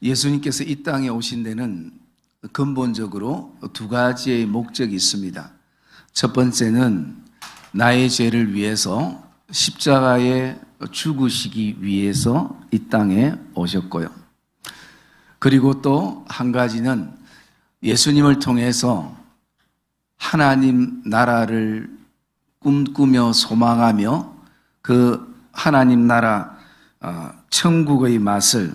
예수님께서 이 땅에 오신 데는 근본적으로 두 가지의 목적이 있습니다. 첫 번째는 나의 죄를 위해서 십자가에 죽으시기 위해서 이 땅에 오셨고요. 그리고 또 한 가지는 예수님을 통해서 하나님 나라를 꿈꾸며 소망하며 그 하나님 나라 천국의 맛을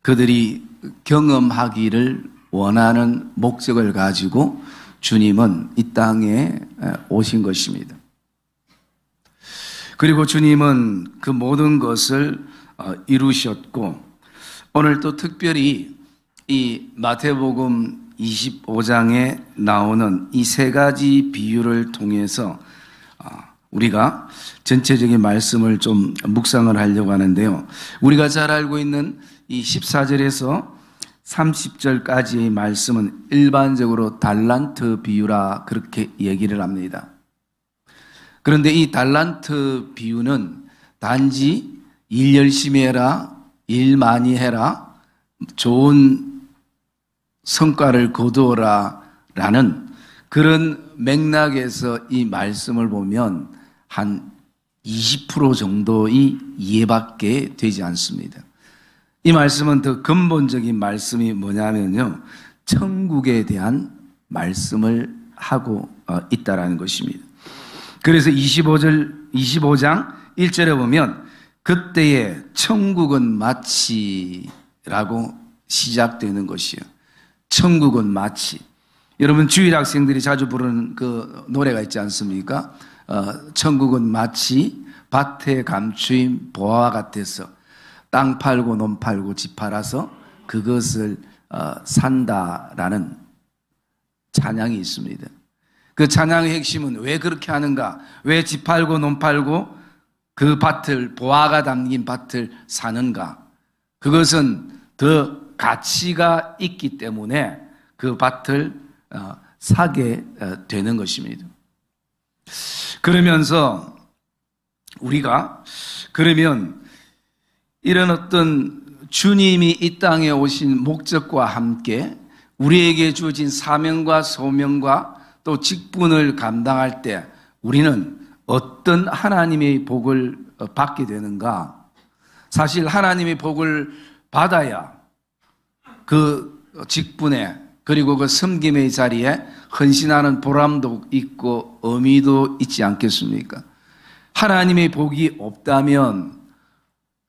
그들이 경험하기를 원하는 목적을 가지고 주님은 이 땅에 오신 것입니다. 그리고 주님은 그 모든 것을 이루셨고, 오늘 또 특별히 이 마태복음 25장에 나오는 이 세 가지 비유를 통해서 우리가 전체적인 말씀을 좀 묵상을 하려고 하는데요. 우리가 잘 알고 있는 이 14절에서 30절까지의 말씀은 일반적으로 달란트 비유라 그렇게 얘기를 합니다. 그런데 이 달란트 비유는 단지 일 열심히 해라, 일 많이 해라, 좋은 성과를 거두어라 라는 그런 맥락에서 이 말씀을 보면 한 20% 정도의 이해밖에 되지 않습니다. 이 말씀은 더 근본적인 말씀이 뭐냐면요, 천국에 대한 말씀을 하고 있다라는 것입니다. 그래서 25장 1절에 보면 그때의 천국은 마치라고 시작되는 것이에요. 천국은 마치. 여러분 주일 학생들이 자주 부르는 그 노래가 있지 않습니까? 천국은 마치 밭에 감추인 보화와 같아서 땅 팔고 논 팔고 집 팔아서 그것을 산다라는 찬양이 있습니다. 그 찬양의 핵심은 왜 그렇게 하는가? 왜 집 팔고 논 팔고 그 밭을, 보화가 담긴 밭을 사는가? 그것은 더 가치가 있기 때문에 그 밭을 사게 되는 것입니다. 그러면서 우리가 그러면 이런 어떤 주님이 이 땅에 오신 목적과 함께 우리에게 주어진 사명과 소명과 또 직분을 감당할 때 우리는 어떤 하나님의 복을 받게 되는가? 사실 하나님의 복을 받아야 그 직분에 그리고 그 섬김의 자리에 헌신하는 보람도 있고 의미도 있지 않겠습니까? 하나님의 복이 없다면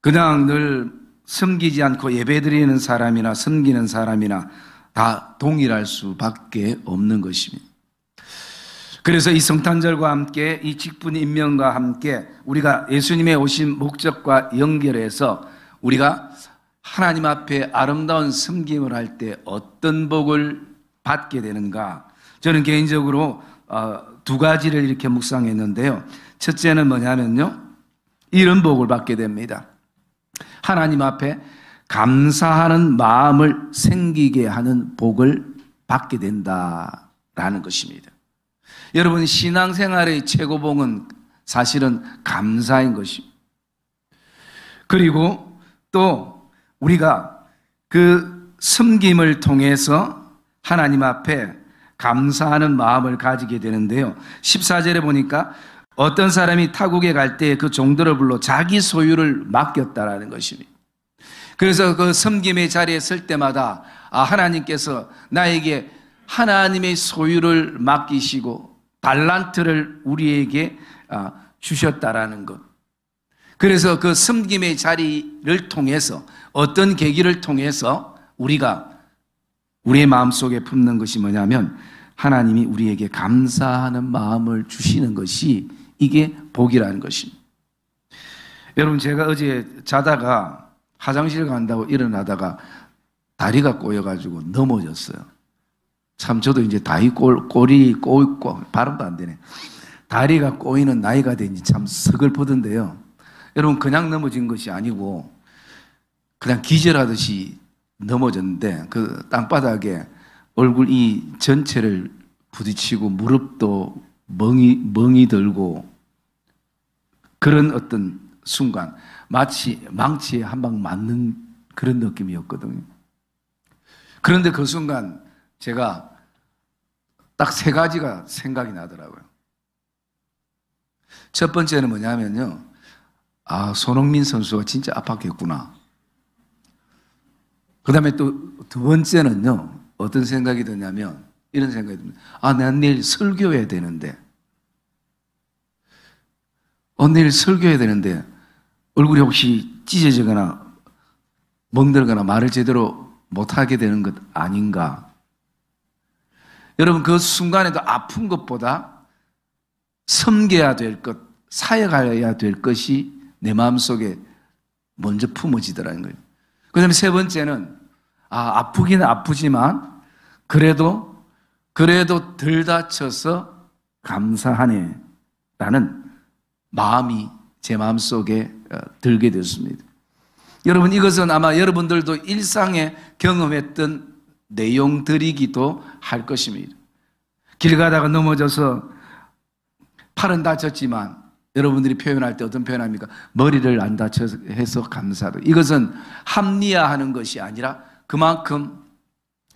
그냥 늘 섬기지 않고 예배드리는 사람이나 섬기는 사람이나 다 동일할 수밖에 없는 것입니다. 그래서 이 성탄절과 함께 이 직분 임명과 함께 우리가 예수님의 오신 목적과 연결해서 우리가 하나님 앞에 아름다운 섬김을 할 때 어떤 복을 받게 되는가? 저는 개인적으로 두 가지를 이렇게 묵상했는데요. 첫째는 뭐냐면요, 이런 복을 받게 됩니다. 하나님 앞에 감사하는 마음을 생기게 하는 복을 받게 된다라는 것입니다. 여러분, 신앙생활의 최고봉은 사실은 감사인 것입니다. 그리고 또 우리가 그 섬김을 통해서 하나님 앞에 감사하는 마음을 가지게 되는데요. 14절에 보니까 어떤 사람이 타국에 갈 때 그 종들을 불러 자기 소유를 맡겼다라는 것입니다. 그래서 그 섬김의 자리에 설 때마다 하나님께서 나에게 하나님의 소유를 맡기시고 달란트를 우리에게 주셨다라는 것. 그래서 그 섬김의 자리를 통해서 어떤 계기를 통해서 우리가 우리의 마음속에 품는 것이 뭐냐면 하나님이 우리에게 감사하는 마음을 주시는 것이 이게 복이라는 것입니다. 여러분, 제가 어제 자다가 화장실 간다고 일어나다가 다리가 꼬여가지고 넘어졌어요. 참 저도 이제 꼬리 꼬이고 발음도 안 되네. 다리가 꼬이는 나이가 된지 참 서글프던데요. 여러분, 그냥 넘어진 것이 아니고 그냥 기절하듯이 넘어졌는데 그 땅바닥에 얼굴 이 전체를 부딪히고 무릎도 멍이 들고 그런 어떤 순간 마치 망치에 한 방 맞는 그런 느낌이었거든요. 그런데 그 순간 제가 딱 세 가지가 생각이 나더라고요. 첫 번째는 뭐냐면요. 아, 손흥민 선수가 진짜 아팠겠구나. 그 다음에 또 두 번째는요. 어떤 생각이 드냐면 이런 생각이 듭니다. 아, 내가 내일 설교해야 되는데. 내일 설교해야 되는데 얼굴이 혹시 찢어지거나 멍들거나 말을 제대로 못하게 되는 것 아닌가. 여러분 그 순간에도 아픈 것보다 섬겨야 될 것, 사역해야 될 것이 내 마음속에 먼저 품어지더라는 거예요. 그 다음에 세 번째는 아프긴 아프지만 그래도 덜 다쳐서 감사하네 라는 마음이 제 마음속에 들게 됐습니다. 여러분 이것은 아마 여러분들도 일상에 경험했던 내용들이기도 할 것입니다. 길 가다가 넘어져서 팔은 다쳤지만 여러분들이 표현할 때 어떤 표현합니까? 머리를 안 다쳐서 해서 감사하다. 이것은 합리화하는 것이 아니라 그만큼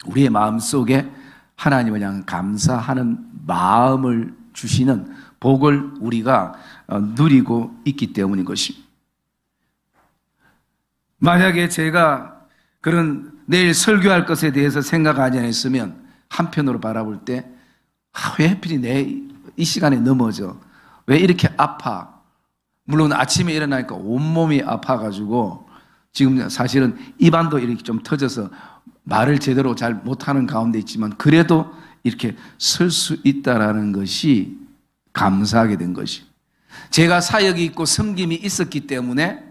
우리의 마음속에 하나님을 향한 감사하는 마음을 주시는 복을 우리가 누리고 있기 때문인 것입니다. 만약에 제가 그런 내일 설교할 것에 대해서 생각하지 않았으면 한편으로 바라볼 때 왜 하필이 이 시간에 넘어져? 왜 이렇게 아파? 물론 아침에 일어나니까 온몸이 아파가지고 지금 사실은 입안도 이렇게 좀 터져서 말을 제대로 잘 못하는 가운데 있지만 그래도 이렇게 설 수 있다라는 것이 감사하게 된 것이. 제가 사역이 있고 섬김이 있었기 때문에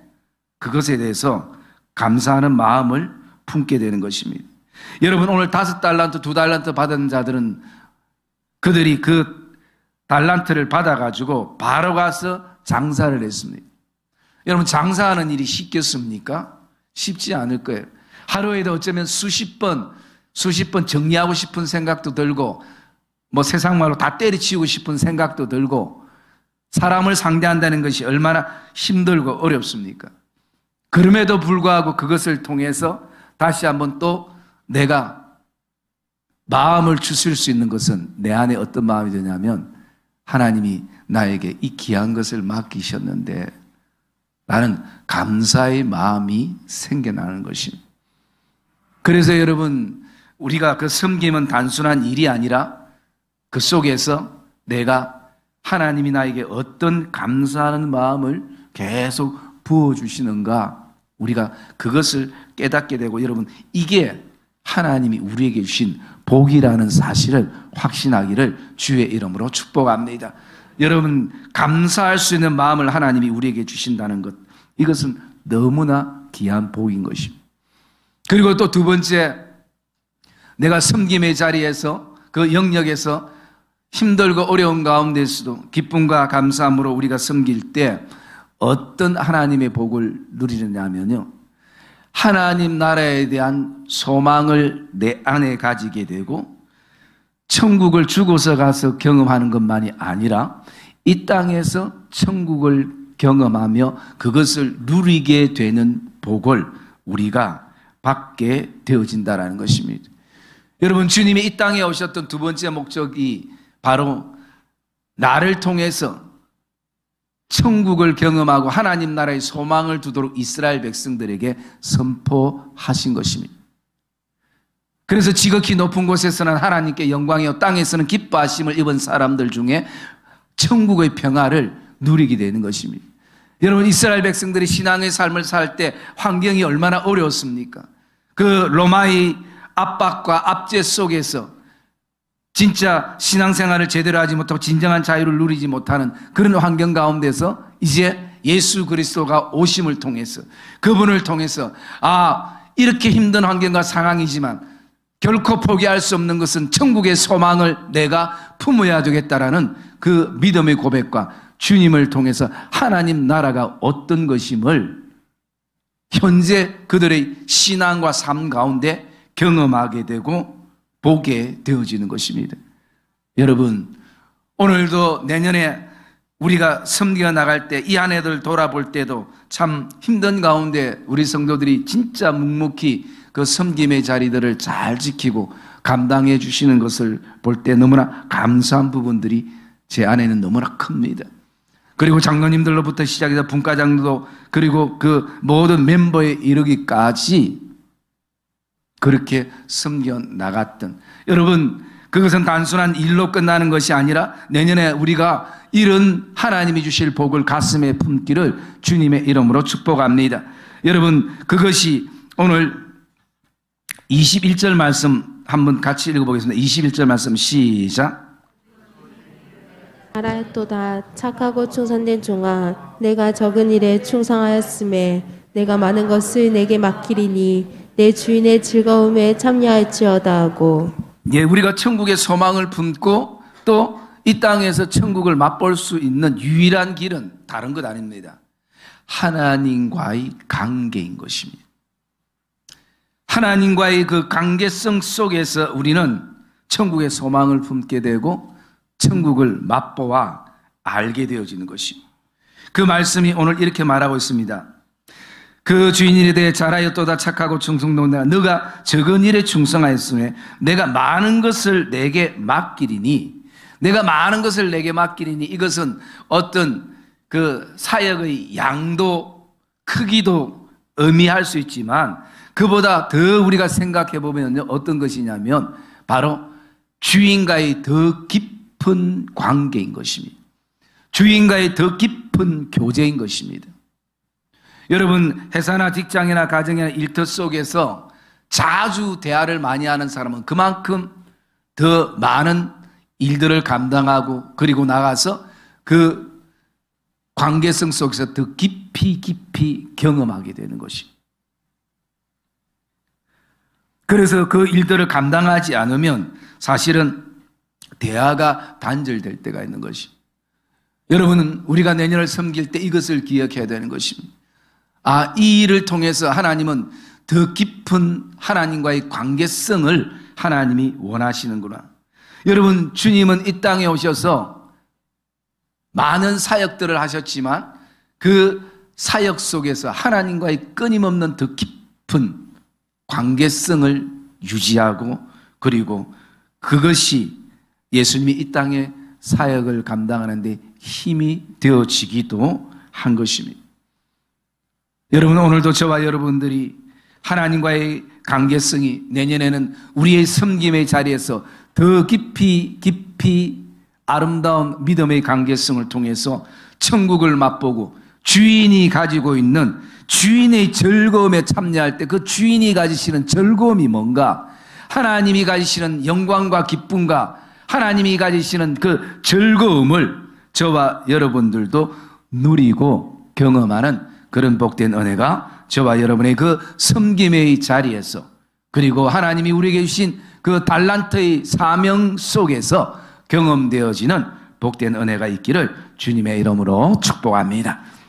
그것에 대해서 감사하는 마음을 품게 되는 것입니다. 여러분 오늘 5달란트, 2달란트 받은 자들은 그들이 그 달란트를 받아가지고 바로 가서 장사를 했습니다. 여러분 장사하는 일이 쉽겠습니까? 쉽지 않을 거예요. 하루에도 어쩌면 수십 번 정리하고 싶은 생각도 들고 뭐 세상 말로 다 때려치우고 싶은 생각도 들고 사람을 상대한다는 것이 얼마나 힘들고 어렵습니까? 그럼에도 불구하고 그것을 통해서 다시 한번 또 내가 마음을 주실 수 있는 것은 내 안에 어떤 마음이 되냐면 하나님이 나에게 이 귀한 것을 맡기셨는데 나는 감사의 마음이 생겨나는 것입니다. 그래서 여러분 우리가 그 섬김은 단순한 일이 아니라 그 속에서 내가 하나님이 나에게 어떤 감사하는 마음을 계속 부어주시는가 우리가 그것을 깨닫게 되고 여러분 이게 하나님이 우리에게 주신 복이라는 사실을 확신하기를 주의 이름으로 축복합니다. 여러분 감사할 수 있는 마음을 하나님이 우리에게 주신다는 것 이것은 너무나 귀한 복인 것입니다. 그리고 또 두 번째 내가 섬김의 자리에서 그 영역에서 힘들고 어려운 가운데서도 기쁨과 감사함으로 우리가 섬길 때 어떤 하나님의 복을 누리느냐면요 하나님 나라에 대한 소망을 내 안에 가지게 되고 천국을 죽어서 가서 경험하는 것만이 아니라 이 땅에서 천국을 경험하며 그것을 누리게 되는 복을 우리가 받게 되어진다는 것입니다. 여러분 주님이 이 땅에 오셨던 두 번째 목적이 바로 나를 통해서 천국을 경험하고 하나님 나라의 소망을 두도록 이스라엘 백성들에게 선포하신 것입니다. 그래서 지극히 높은 곳에서는 하나님께 영광이요 땅에서는 기뻐하심을 입은 사람들 중에 천국의 평화를 누리게 되는 것입니다. 여러분 이스라엘 백성들이 신앙의 삶을 살 때 환경이 얼마나 어려웠습니까? 그 로마의 압박과 압제 속에서 진짜 신앙생활을 제대로 하지 못하고 진정한 자유를 누리지 못하는 그런 환경 가운데서 이제 예수 그리스도가 오심을 통해서 그분을 통해서 이렇게 힘든 환경과 상황이지만 결코 포기할 수 없는 것은 천국의 소망을 내가 품어야 되겠다라는 그 믿음의 고백과 주님을 통해서 하나님 나라가 어떤 것임을 현재 그들의 신앙과 삶 가운데 경험하게 되고 보게 되어지는 것입니다. 여러분 오늘도 내년에 우리가 섬겨 나갈 때 이 한 해들 돌아볼 때도 참 힘든 가운데 우리 성도들이 진짜 묵묵히 그 섬김의 자리들을 잘 지키고 감당해 주시는 것을 볼 때 너무나 감사한 부분들이 제 안에는 너무나 큽니다. 그리고 장로님들로부터 시작해서 분과장도 그리고 그 모든 멤버에 이르기까지 그렇게 섬겨 나갔던, 여러분 그것은 단순한 일로 끝나는 것이 아니라 내년에 우리가 이런 하나님이 주실 복을 가슴에 품기를 주님의 이름으로 축복합니다. 여러분 그것이 오늘 21절 말씀 한번 같이 읽어보겠습니다. 21절 말씀 시작. 알아였도다. 착하고 충성된 종아, 내가 적은 일에 충성하였음에 내가 많은 것을 내게 맡기리니 내 주인의 즐거움에 참여할지어다 하고. 예, 우리가 천국의 소망을 품고 또 이 땅에서 천국을 맛볼 수 있는 유일한 길은 다른 것 아닙니다. 하나님과의 관계인 것입니다. 하나님과의 그 관계성 속에서 우리는 천국의 소망을 품게 되고 천국을 맛보아 알게 되어지는 것입니다. 그 말씀이 오늘 이렇게 말하고 있습니다. 그 주인일에 대해 잘하였도다. 착하고 충성된 너가 적은 일에 충성하였으며 내가 많은 것을 내게 맡기리니, 내가 많은 것을 내게 맡기리니, 이것은 어떤 그 사역의 양도 크기도 의미할 수 있지만 그보다 더 우리가 생각해 보면 어떤 것이냐면 바로 주인과의 더 깊은 관계인 것입니다. 주인과의 더 깊은 교제인 것입니다. 여러분 회사나 직장이나 가정이나 일터 속에서 자주 대화를 많이 하는 사람은 그만큼 더 많은 일들을 감당하고 그리고 나가서 그 관계성 속에서 더 깊이 경험하게 되는 것입니다. 그래서 그 일들을 감당하지 않으면 사실은 대화가 단절될 때가 있는 것입니다. 여러분은 우리가 내년을 섬길 때 이것을 기억해야 되는 것입니다. 아, 이 일을 통해서 하나님은 더 깊은 하나님과의 관계성을 하나님이 원하시는구나. 여러분 주님은 이 땅에 오셔서 많은 사역들을 하셨지만 그 사역 속에서 하나님과의 끊임없는 더 깊은 관계성을 유지하고 그리고 그것이 예수님이 이 땅에 사역을 감당하는 데 힘이 되어지기도 한 것입니다. 여러분 오늘도 저와 여러분들이 하나님과의 관계성이 내년에는 우리의 섬김의 자리에서 더 깊이 아름다운 믿음의 관계성을 통해서 천국을 맛보고 주인이 가지고 있는 주인의 즐거움에 참여할 때 그 주인이 가지시는 즐거움이 뭔가, 하나님이 가지시는 영광과 기쁨과 하나님이 가지시는 그 즐거움을 저와 여러분들도 누리고 경험하는 그런 복된 은혜가 저와 여러분의 그 섬김의 자리에서 그리고 하나님이 우리에게 주신 그 달란트의 사명 속에서 경험되어지는 복된 은혜가 있기를 주님의 이름으로 축복합니다.